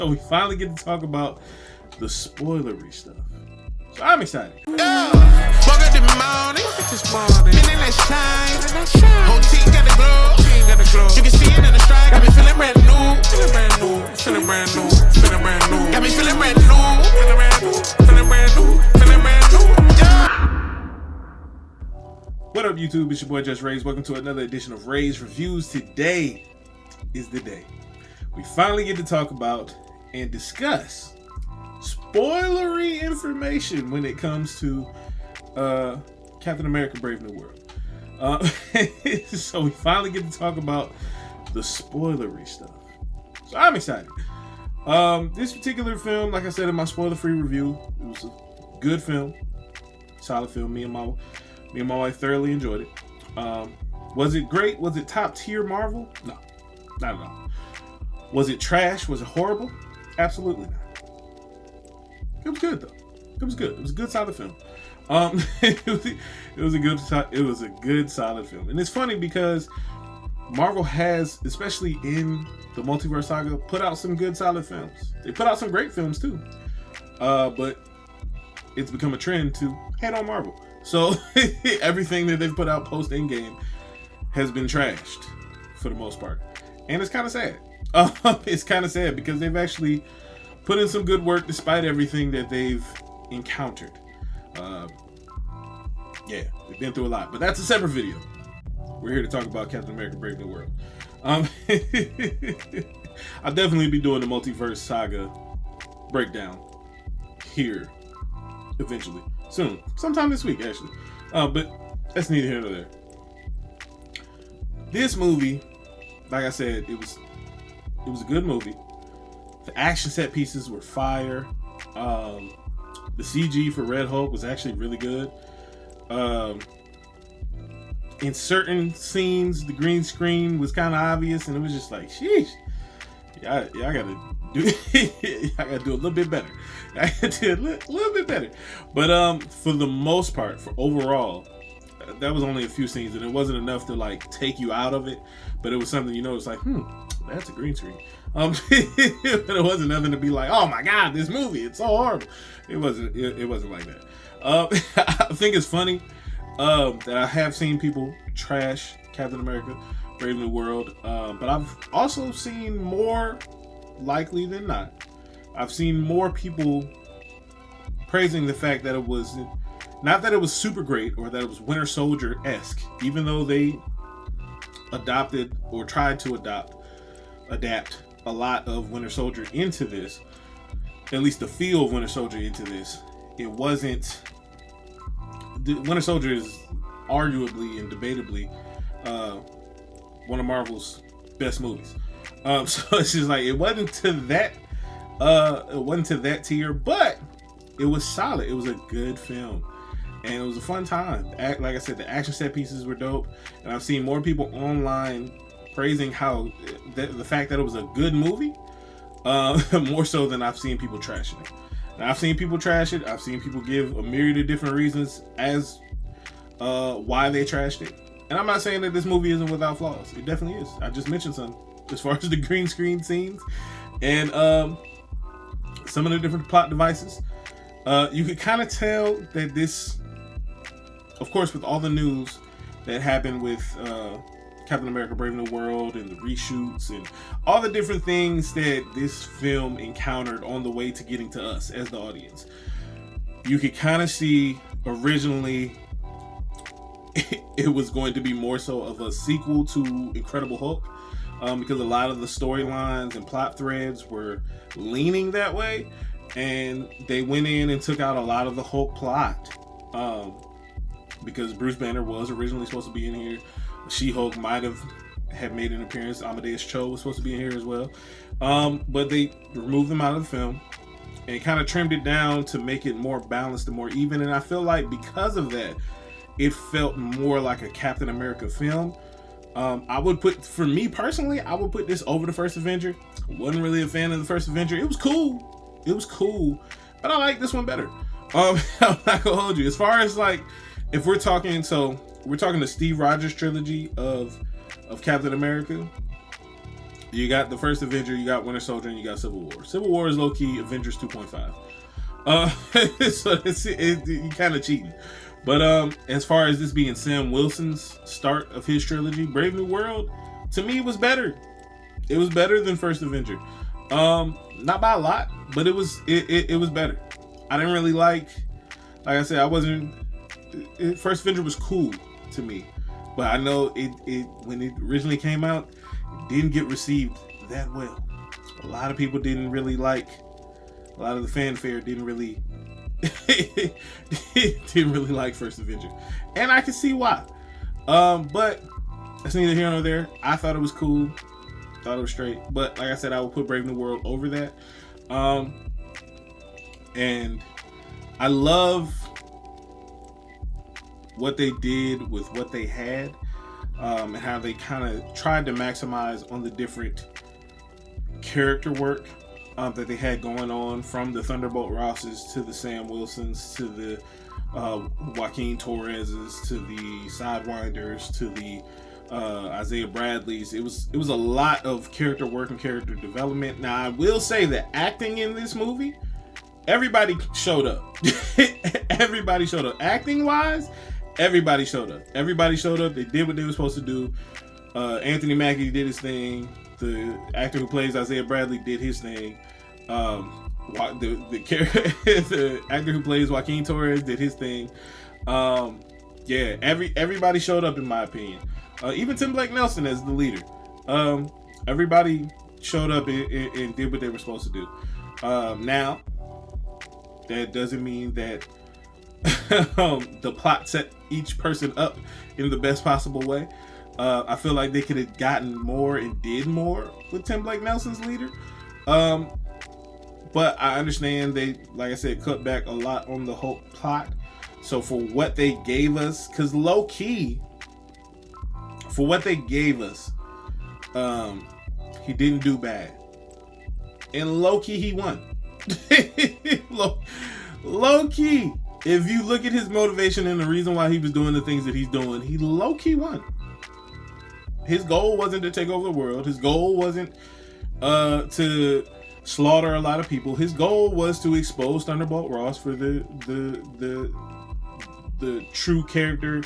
So we finally get to talk about the spoilery stuff. So I'm excited. Woke up this morning, feeling that shine. Whole team got the glow, You can see it in the stride. Got me feeling brand new, feeling brand new. Got me feeling brand new, feeling brand new. Yeah. What up, YouTube? It's your boy JusRzd. Welcome to another edition of Ray's Reviews. Today is the day we finally get to talk about and discuss spoilery information when it comes to Captain America: Brave New World. So we finally get to talk about the spoilery stuff. So I'm excited. This particular film, like I said in my spoiler-free review, it was a good film, solid film. Me and my wife thoroughly enjoyed it. Was it great? Was it top tier Marvel? No, not at all. Was it trash? Was it horrible? Absolutely not. It was good though. It was good. It was a good solid film. It was a good solid film. And it's funny because Marvel has, especially in the multiverse saga, put out some good solid films. They put out some great films too. But it's become a trend to hate on Marvel. So everything that they've put out post Endgame has been trashed for the most part. And it's kind of sad. It's kind of sad because they've actually put in some good work despite everything that they've encountered. Yeah, we've been through a lot, but that's a separate video. We're here to talk about Captain America: Brave New World. I'll definitely be doing the multiverse saga breakdown here eventually, soon, sometime this week actually. But that's neither here nor there. This movie, like I said, it was a good movie. The action set pieces were fire. The CG for Red Hulk was actually really good. In certain scenes, the green screen was kind of obvious, and it was just like, sheesh, I gotta do a little bit better. I gotta do a little bit better. But for the most part, for overall, that was only a few scenes, and it wasn't enough to like take you out of it. But it was something, you know, it's like, that's a green screen. But it wasn't nothing to be like, oh my god, this movie, it's so horrible. It wasn't like that. I think it's funny that I have seen people trash Captain America: Brave New World, but I've also seen, more likely than not, I've seen more people praising the fact that it was not that it was super great or that it was Winter Soldier-esque, even though they adopted or tried to adapt a lot of Winter Soldier into this, at least the feel of Winter Soldier into this. It wasn't. Winter Soldier is arguably and debatably one of Marvel's best movies. So it's just like it wasn't to that tier, but it was solid. It was a good film, and it was a fun time. Like I said, the action set pieces were dope, and I've seen more people online praising how the fact that it was a good movie, more so than I've seen people trashing it. And I've seen people trash it. I've seen people give a myriad of different reasons as why they trashed it. And I'm not saying that this movie isn't without flaws. It definitely is. I just mentioned some as far as the green screen scenes and some of the different plot devices. You could kind of tell that this, of course, with all the news that happened with Captain America: Brave New World and the reshoots and all the different things that this film encountered on the way to getting to us as the audience, you could kind of see originally it was going to be more so of a sequel to Incredible Hulk, because a lot of the storylines and plot threads were leaning that way, and they went in and took out a lot of the Hulk plot, because Bruce Banner was originally supposed to be in here. She-Hulk might have made an appearance. Amadeus Cho was supposed to be in here as well. But they removed them out of the film and kind of trimmed it down to make it more balanced and more even. And I feel like because of that, it felt more like a Captain America film. For me personally, I would put this over the first Avenger. I wasn't really a fan of the first Avenger. It was cool. But I like this one better. I'm not gonna hold you. As far as like, if we're talking the Steve Rogers trilogy of Captain America, You got the first Avenger, you got Winter Soldier, and you got Civil War. Civil War is low-key Avengers 2.5. So you kind of cheating. But as far as this being Sam Wilson's start of his trilogy, Brave New World, to me was better. It was better than First Avenger. Not by a lot, but it was better. I didn't really like I said, I wasn't. First Avenger was cool to me, but I know it when it originally came out, it didn't get received that well. A lot of people didn't really like. A lot of the fanfare didn't really like First Avenger, and I can see why. But that's neither here nor there. I thought it was cool. Thought it was straight. But like I said, I would put Brave New World over that. And I love what they did with what they had, and how they kind of tried to maximize on the different character work that they had going on, from the Thunderbolt Rosses to the Sam Wilsons to the Joaquin Torreses to the Sidewinders to the Isaiah Bradleys. It was a lot of character work and character development. Now I will say that acting in this movie, everybody showed up. Everybody showed up. Acting wise, everybody showed up. Everybody showed up. They did what they were supposed to do. Anthony Mackie did his thing. The actor who plays Isaiah Bradley did his thing. The actor who plays Joaquin Torres did his thing. Yeah, everybody showed up in my opinion. Even Tim Blake Nelson as the leader. Everybody showed up and did what they were supposed to do. Now, that doesn't mean that the plot set each person up in the best possible way. I feel like they could have gotten more and did more with Tim Blake Nelson's leader. But I understand they, like I said, cut back a lot on the whole plot. So for what they gave us, because low key, for what they gave us, he didn't do bad. And low key, he won. low key, if you look at his motivation and the reason why he was doing the things that he's doing, he low key won. His goal wasn't to take over the world. His goal wasn't to slaughter a lot of people. His goal was to expose Thunderbolt Ross for the true character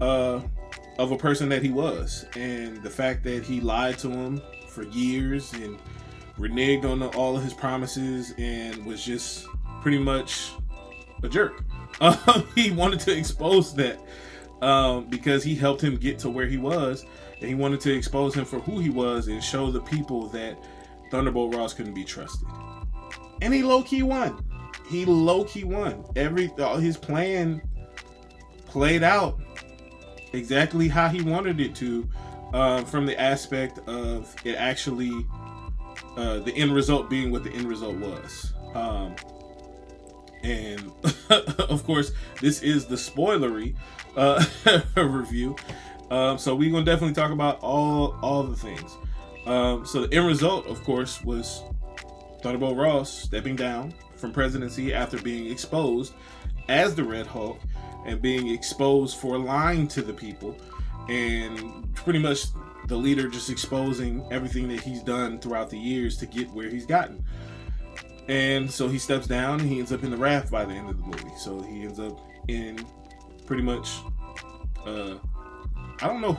of a person that he was, and the fact that he lied to him for years and reneged on all of his promises and was just pretty much a jerk. He wanted to expose that because he helped him get to where he was, and he wanted to expose him for who he was and show the people that Thunderbolt Ross couldn't be trusted. And he low-key won. He low-key won. His plan played out exactly how he wanted it to, from the aspect of it actually, the end result being what the end result was. And of course, this is the spoilery review. So we're gonna definitely talk about all the things. So the end result, of course, was Thunderbolt Ross stepping down from presidency after being exposed as the Red Hulk and being exposed for lying to the people, and pretty much the leader just exposing everything that he's done throughout the years to get where he's gotten. And so he steps down and he ends up in the raft by the end of the movie. So he ends up in pretty much, I don't know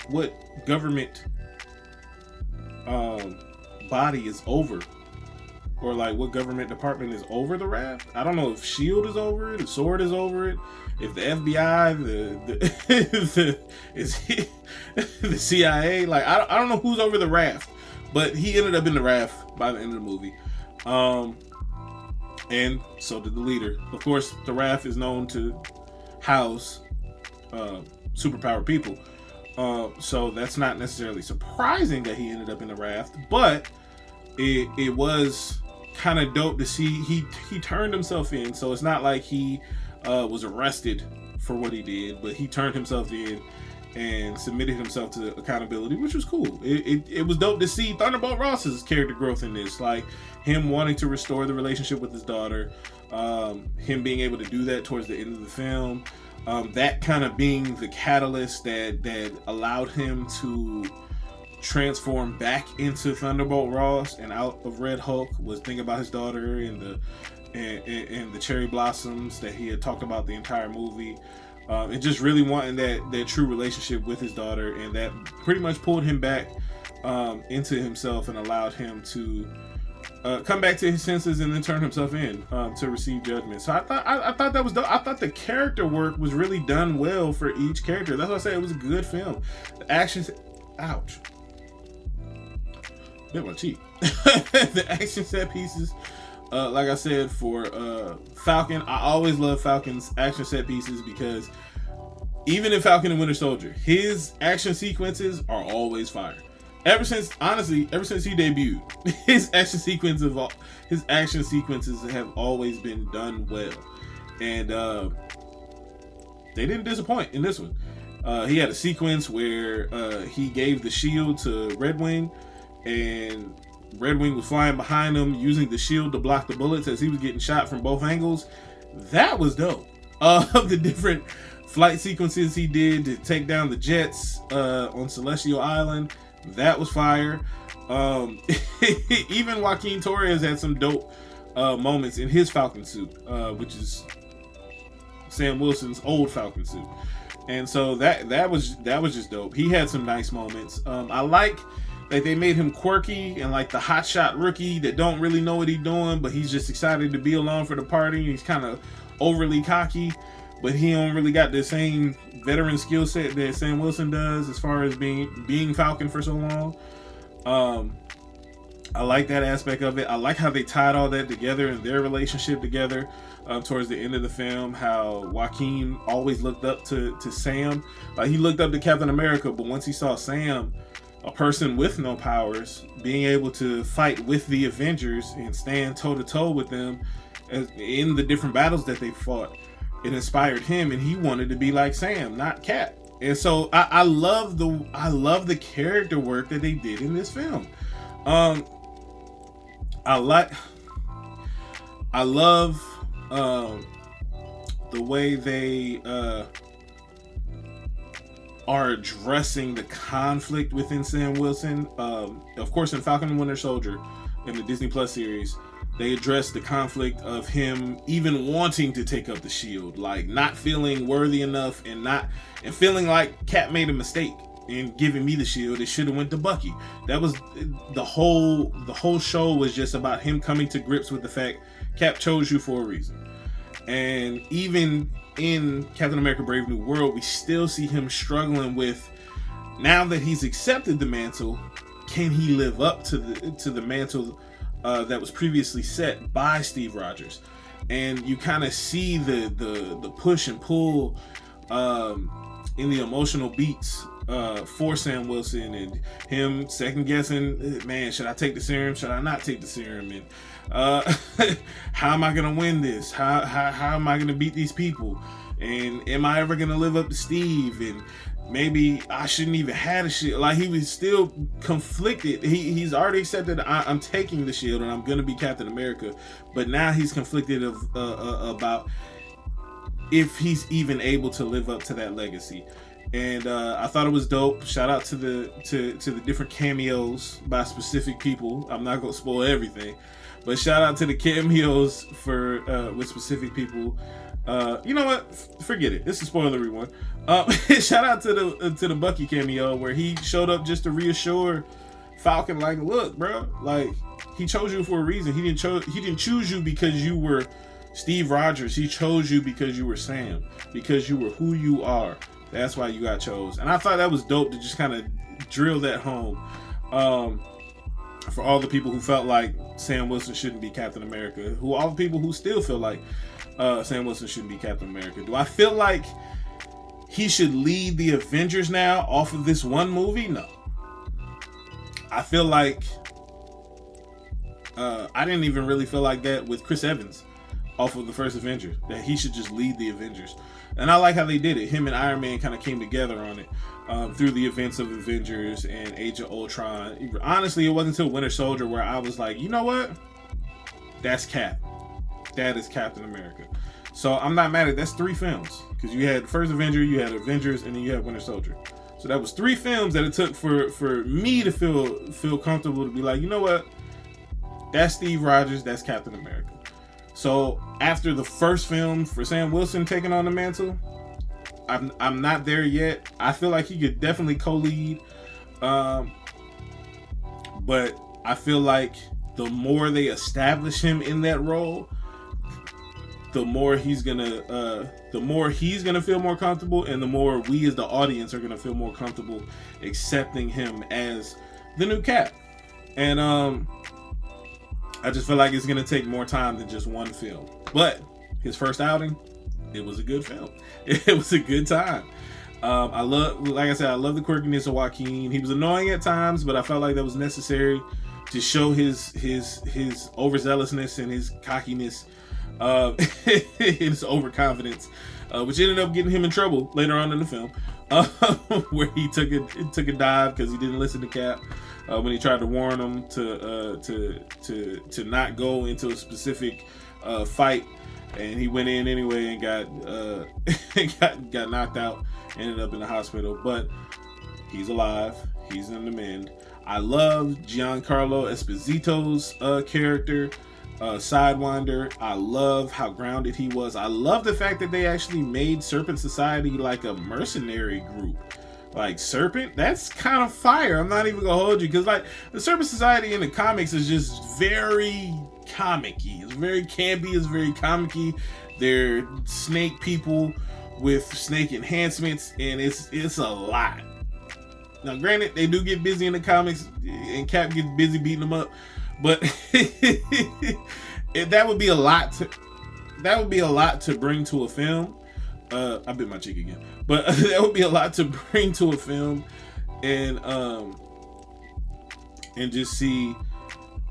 what government body is over, or like what government department is over the raft. I don't know if SHIELD is over it, if SWORD is over it, if the FBI, the CIA, like I don't know who's over the raft, but he ended up in the raft by the end of the movie. And so did the leader. Of course, the raft is known to house superpowered people. So that's not necessarily surprising that he ended up in the raft, but it was kind of dope to see he turned himself in. So it's not like he was arrested for what he did, but he turned himself in and submitted himself to accountability, which was cool. It was dope to see Thunderbolt Ross's character growth in this, like him wanting to restore the relationship with his daughter, him being able to do that towards the end of the film, that kind of being the catalyst that allowed him to transformed back into Thunderbolt Ross and out of Red Hulk was thinking about his daughter and the cherry blossoms that he had talked about the entire movie, and just really wanting that true relationship with his daughter, and that pretty much pulled him back into himself and allowed him to come back to his senses and then turn himself in to receive judgment. So I thought that was dope. I thought the character work was really done well for each character. That's why I say it was a good film. The actions, ouch, bit my cheek. The action set pieces, like I said, for Falcon, I always love Falcon's action set pieces because even in Falcon and Winter Soldier, his action sequences are always fire. Ever since he debuted, his action sequences have always been done well, and they didn't disappoint in this one. He had a sequence where he gave the shield to Red Wing, and Red Wing was flying behind him using the shield to block the bullets as he was getting shot from both angles. That was dope. The different flight sequences he did to take down the jets on Celestial Island, that was fire. Even Joaquin Torres had some dope moments in his Falcon suit, which is Sam Wilson's old Falcon suit, and so that was just dope. He had some nice moments. I like that they made him quirky and like the hotshot rookie that don't really know what he's doing, but he's just excited to be along for the party. He's kind of overly cocky, but he don't really got the same veteran skill set that Sam Wilson does as far as being Falcon for so long. I like that aspect of it. I like how they tied all that together and their relationship together towards the end of the film. How Joaquin always looked up to Sam. Like he looked up to Captain America, but once he saw Sam, a person with no powers, being able to fight with the Avengers and stand toe to toe with them in the different battles that they fought, it inspired him, and he wanted to be like Sam, not Cap. And so I love the character work that they did in this film. I love the way they are addressing the conflict within Sam Wilson. Of course, in Falcon and Winter Soldier, in the Disney Plus series, they addressed the conflict of him even wanting to take up the shield, like not feeling worthy enough and feeling like Cap made a mistake in giving me the shield. It should have went to Bucky. That was the whole show was just about him coming to grips with the fact Cap chose you for a reason. And even in Captain America Brave New World, we still see him struggling with, now that he's accepted the mantle, can he live up to the mantle that was previously set by Steve Rogers? And you kind of see the push and pull in the emotional beats for Sam Wilson, and him second guessing, man, should I take the serum? Should I not take the serum? And how am I gonna win this? How am I gonna beat these people? And am I ever gonna live up to Steve? And maybe I shouldn't even have the shield. Like, he was still conflicted. He's already accepted I'm taking the shield and I'm gonna be Captain America, but now he's conflicted about if he's even able to live up to that legacy. And I thought it was dope. Shout out to the different cameos by specific people. I'm not gonna spoil everything, but shout out to the cameos for with specific people. You know what? Forget it. This is spoilery one. Shout out to the Bucky cameo where he showed up just to reassure Falcon, like, look, bro, like, he chose you for a reason. He didn't choose you because you were Steve Rogers. He chose you because you were Sam, because you were who you are. That's why you got chose. And I thought that was dope to just kind of drill that home for all the people who felt like Sam Wilson shouldn't be Captain America, all the people who still feel like Sam Wilson shouldn't be Captain America. Do I feel like he should lead the Avengers now off of this one movie? No. I feel like I didn't even really feel like that with Chris Evans off of the first Avenger, that he should just lead the Avengers. And I like how they did it. Him and Iron Man kind of came together on it through the events of Avengers and Age of Ultron. Honestly, it wasn't until Winter Soldier where I was like, you know what? That's Cap. That is Captain America. So I'm not mad at that's 3 films, because you had First Avenger, you had Avengers, and then you had Winter Soldier. So that was 3 films that it took for me to feel comfortable to be like, you know what? That's Steve Rogers. That's Captain America. So after the first film for Sam Wilson taking on the mantle, I'm not there yet. I feel like he could definitely co-lead, but I feel like the more they establish him in that role, the more he's gonna feel more comfortable, and the more we as the audience are gonna feel more comfortable accepting him as the new Cap. And I just feel like it's gonna take more time than just one film. But his first outing, it was a good film. It was a good time. I love the quirkiness of Joaquin. He was annoying at times, but I felt like that was necessary to show his overzealousness and his cockiness, his overconfidence, which ended up getting him in trouble later on in the film, where he took a dive because he didn't listen to Cap. When he tried to warn him to not go into a specific fight, and he went in anyway and got knocked out, ended up in the hospital. But he's alive. He's in the mend. I love Giancarlo Esposito's character, Sidewinder. I love how grounded he was. I love the fact that they actually made Serpent Society like a mercenary group. Like Serpent, that's kind of fire. I'm not even gonna hold you, because like the Serpent Society in the comics is just very comic-y. It's very campy. It's very comic-y. They're snake people with snake enhancements, and it's a lot. Now, granted, they do get busy in the comics, and Cap gets busy beating them up, but that would be a lot to bring to a film. I bit my cheek again, but that would be a lot to bring to a film, and just see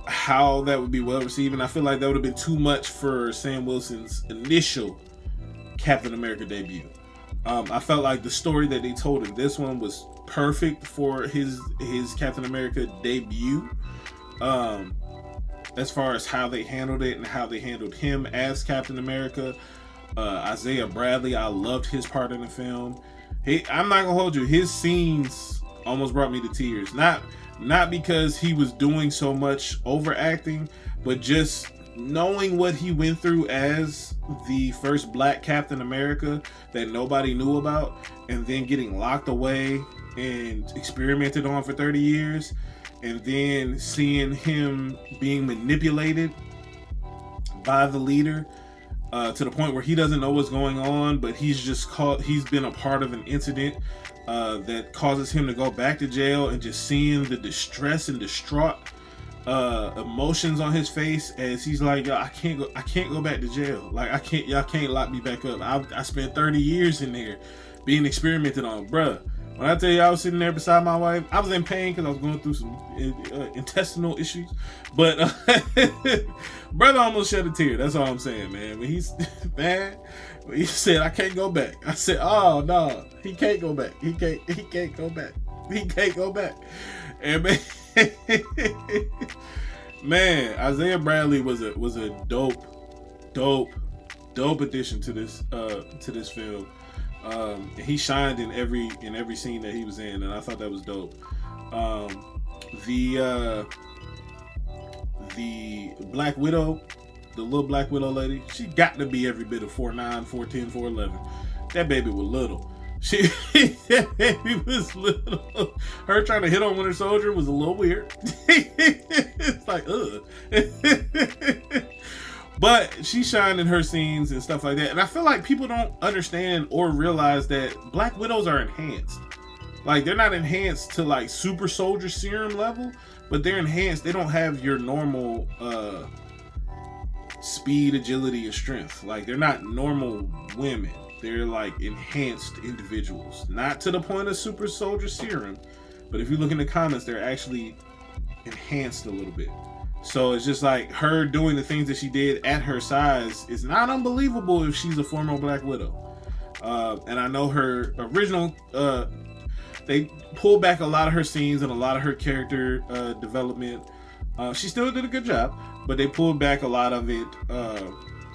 how that would be well received. And I feel like that would have been too much for Sam Wilson's initial Captain America debut. I felt like the story that they told in this one was perfect for his Captain America debut, as far as how they handled it and how they handled him as Captain America. Isaiah Bradley, I loved his part in the film. I'm not gonna hold you, his scenes almost brought me to tears. Not because he was doing so much overacting, but just knowing what he went through as the first Black Captain America that nobody knew about, and then getting locked away and experimented on for 30 years, and then seeing him being manipulated by the leader, to the point where he doesn't know what's going on, but he's been a part of an incident that causes him to go back to jail, and just seeing the distress and distraught emotions on his face as he's like, I can't go back to jail. Like, y'all can't lock me back up. I spent 30 years in there being experimented on, bruh. When I tell you I was sitting there beside my wife, I was in pain because I was going through some intestinal issues. But brother almost shed a tear. That's all I'm saying, man. When he said, I can't go back. I said, oh no, he can't go back. He can't go back. He can't go back. And man, Isaiah Bradley was a dope addition to this film. He shined in every scene that he was in, and I thought that was dope. The Black Widow, the little Black Widow lady, she got to be every bit of 4'9", 4'10", 4'11". That baby was little. That baby was little. Her trying to hit on Winter Soldier was a little weird. It's like, ugh. But she shined in her scenes and stuff like that. And I feel like people don't understand or realize that Black Widows are enhanced. Like, they're not enhanced to like super soldier serum level, but they're enhanced. They don't have your normal speed, agility, and strength. Like, they're not normal women. They're like enhanced individuals. Not to the point of super soldier serum, but if you look in the comments, they're actually enhanced a little bit. So it's just like her doing the things that she did at her size is not unbelievable if she's a former Black Widow. And I know her original, they pulled back a lot of her scenes and a lot of her character development. She still did a good job, but they pulled back a lot of it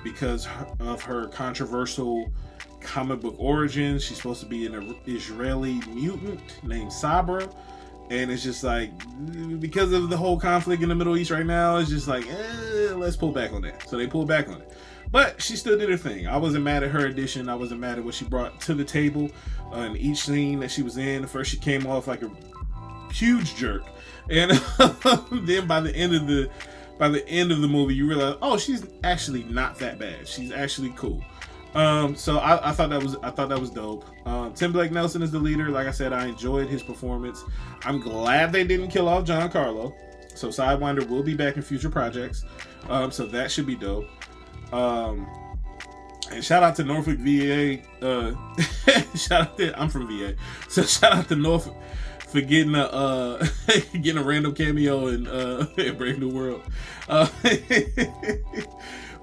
because of her controversial comic book origins. She's supposed to be an Israeli mutant named Sabra. And it's just like, because of the whole conflict in the Middle East right now, it's just like, let's pull back on that. So they pulled back on it. But she still did her thing. I wasn't mad at her addition. I wasn't mad at what she brought to the table in each scene that she was in. First, she came off like a huge jerk. And then by the end of the movie, you realize, oh, she's actually not that bad. She's actually cool. So I thought that was dope. Tim Blake Nelson is the leader. Like I said, I enjoyed his performance. I'm glad they didn't kill off Giancarlo. So Sidewinder will be back in future projects. So that should be dope. And shout out to Norfolk VA. I'm from VA. So shout out to Norfolk for getting a random cameo in Brave New World.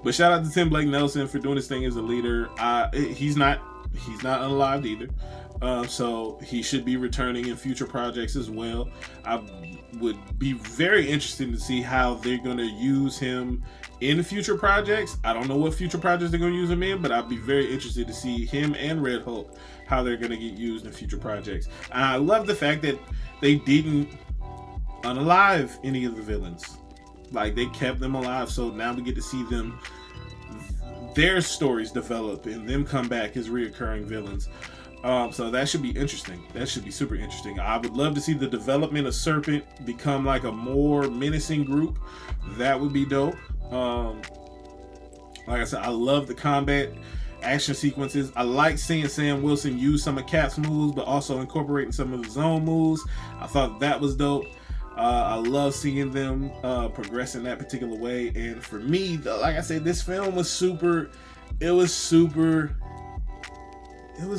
But shout out to Tim Blake Nelson for doing his thing as a leader. He's not unalived either. So he should be returning in future projects as well. I would be very interested to see how they're going to use him in future projects. I don't know what future projects they're going to use him in, but I'd be very interested to see him and Red Hulk, how they're going to get used in future projects. And I love the fact that they didn't unalive any of the villains. Like, they kept them alive, so now we get to see them, their stories develop and them come back as reoccurring villains. So that should be interesting. That should be super interesting. I would love to see the development of Serpent become like a more menacing group. That would be dope. Like I said, I love the combat action sequences. I like seeing Sam Wilson use some of Cap's moves, but also incorporating some of his own moves. I thought that was dope. I love seeing them progress in that particular way. And for me, like I said, this film was super. It was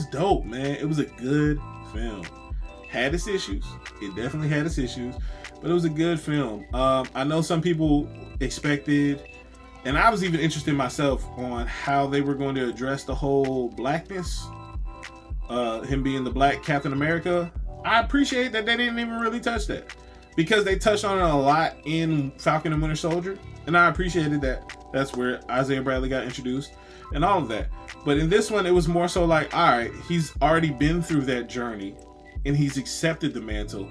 dope, man. It was a good film. Had its issues. It definitely had its issues, but it was a good film. I know some people expected, and I was even interested myself on how they were going to address the whole blackness, him being the black Captain America. I appreciate that they didn't even really touch that, because they touched on it a lot in Falcon and Winter Soldier, and I appreciated that. That's where Isaiah Bradley got introduced and all of that. But in this one, it was more so like, all right, he's already been through that journey and he's accepted the mantle.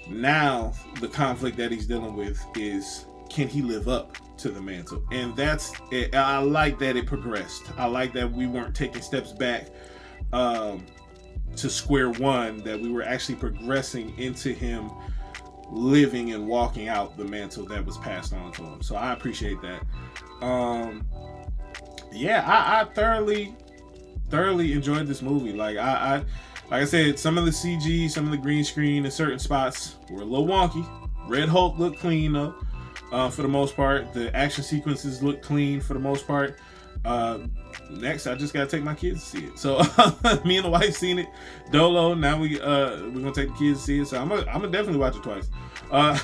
Now the conflict that he's dealing with is, can he live up to the mantle? And that's it. I like that it progressed. I like that we weren't taking steps back to square one, that we were actually progressing into him living and walking out the mantle that was passed on to him. So I appreciate that. I thoroughly enjoyed this movie. Like I said, some of the CG, some of the green screen in certain spots were a little wonky. Red Hulk looked clean though, for the most part. The action sequences looked clean for the most part. Next, I just gotta take my kids to see it. So me and the wife seen it. Dolo. Now we're gonna take the kids to see it. So I'm gonna definitely watch it twice. And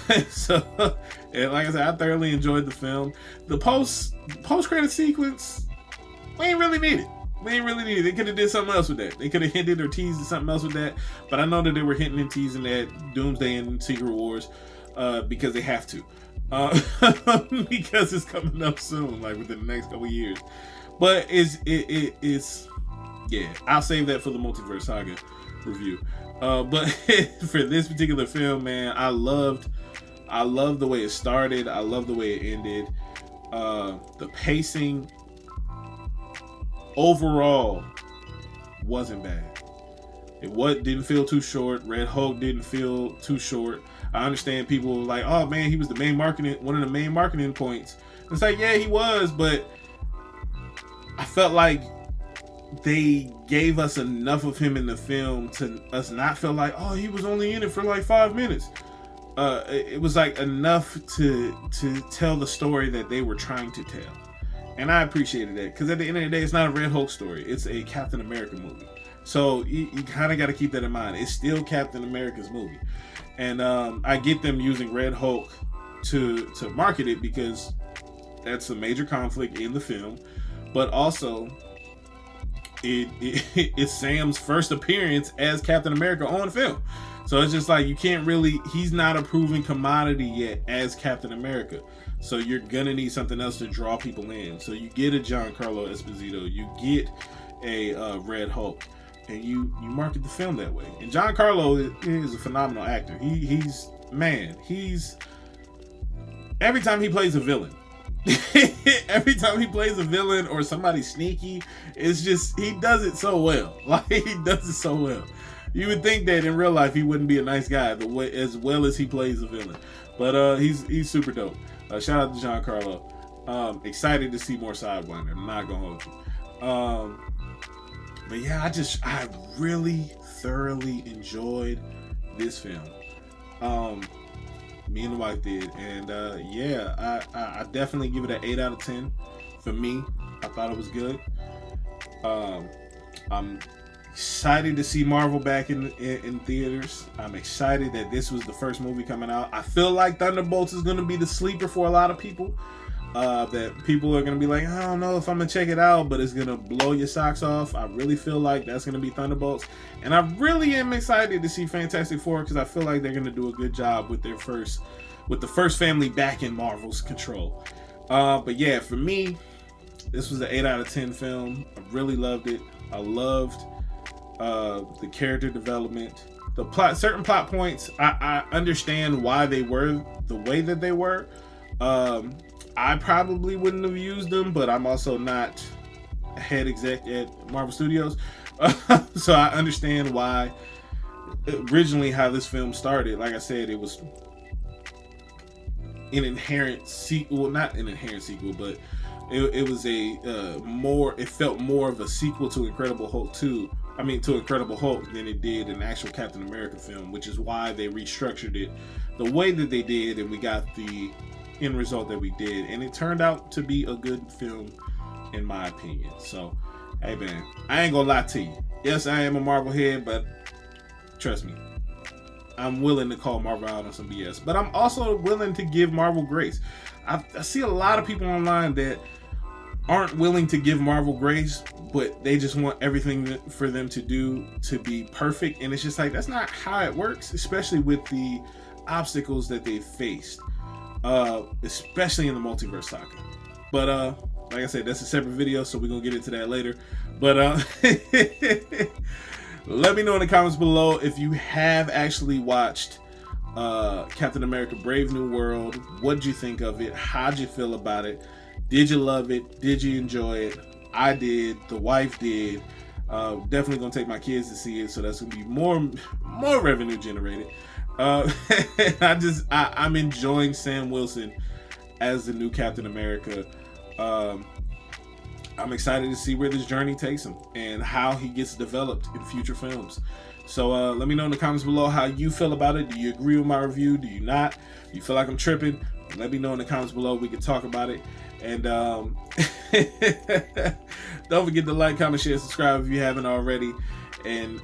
like I said, I thoroughly enjoyed the film. The post credit sequence, we ain't really need it. They could have did something else with that. They could have hinted or teased something else with that. But I know that they were hinting and teasing that Doomsday and Secret Wars because they have to. Because it's coming up soon, like within the next couple of years. But it's I'll save that for the Multiverse Saga review. But for this particular film, man, I loved the way it started. I love the way it ended. The pacing overall wasn't bad. It didn't feel too short. Red Hulk didn't feel too short. I understand people were like, oh man, he was one of the main marketing points. It's like, yeah, he was, but I felt like they gave us enough of him in the film to us not feel like, oh, he was only in it for like 5 minutes. It was like enough to tell the story that they were trying to tell. And I appreciated that, because at the end of the day, it's not a Red Hulk story. It's a Captain America movie. So you kind of got to keep that in mind. It's still Captain America's movie. And I get them using Red Hulk to market it, because that's a major conflict in the film. But also, it's Sam's first appearance as Captain America on film. So it's just like, he's not a proven commodity yet as Captain America. So you're gonna need something else to draw people in. So you get a Giancarlo Esposito, you get a Red Hulk, and you market the film that way. And Giancarlo is a phenomenal actor. He's every time he plays a villain. Every time he plays a villain or somebody sneaky, it's just, he does it so well. Like, he does it so well. You would think that in real life he wouldn't be a nice guy as well as he plays a villain. But he's super dope. Shout out to Giancarlo. Excited to see more Sidewinder. I'm not gonna hold you. But yeah, I really thoroughly enjoyed this film. Me and the wife did, and yeah, I definitely give it an 8 out of 10. For me, I thought it was good. I'm excited to see Marvel back in theaters. I'm excited that this was the first movie coming out. I feel like Thunderbolts is going to be the sleeper for a lot of people. That people are going to be like, I don't know if I'm going to check it out, but it's going to blow your socks off. I really feel like that's going to be Thunderbolts. And I really am excited to see Fantastic Four, because I feel like they're going to do a good job with the first family back in Marvel's control. But yeah, for me, this was an 8 out of 10 film. I really loved it. I loved the character development. The plot, certain plot points, I understand why they were the way that they were. I probably wouldn't have used them, but I'm also not a head exec at Marvel Studios. So I understand why originally how this film started. Like I said, it was an inherent sequel, well, not an inherent sequel, but it was it felt more of a sequel to Incredible Hulk 2. I mean, to Incredible Hulk than it did an actual Captain America film, which is why they restructured it the way that they did, and we got the end result that we did, and it turned out to be a good film in my opinion. So hey man, I ain't gonna lie to you, yes, I am a Marvel head, but trust me, I'm willing to call Marvel out on some BS, but I'm also willing to give Marvel grace. I see a lot of people online that aren't willing to give Marvel grace, but they just want everything for them to do to be perfect, and it's just like, that's not how it works, especially with the obstacles that they faced. Especially in the multiverse saga. But like I said, that's a separate video, so we're gonna get into that later. But let me know in the comments below if you have actually watched Captain America Brave New World. What'd you think of it? How'd you feel about it? Did you love it? Did you enjoy it? I did. The wife did. Definitely gonna take my kids to see it, so that's gonna be more revenue generated. I'm enjoying Sam Wilson as the new Captain America. I'm excited to see where this journey takes him and how he gets developed in future films. So let me know in the comments below how you feel about it. Do you agree with my review? Do you not? Do you feel like I'm tripping? Let me know in the comments below. We can talk about it. And don't forget to like, comment, share, subscribe if you haven't already. And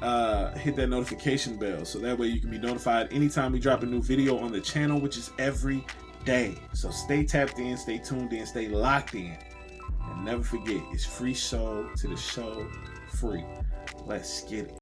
hit that notification bell, so that way you can be notified anytime we drop a new video on the channel, which is every day. So stay tapped in, stay tuned in, stay locked in, and never forget, it's FreeSoul to the show free. Let's get it.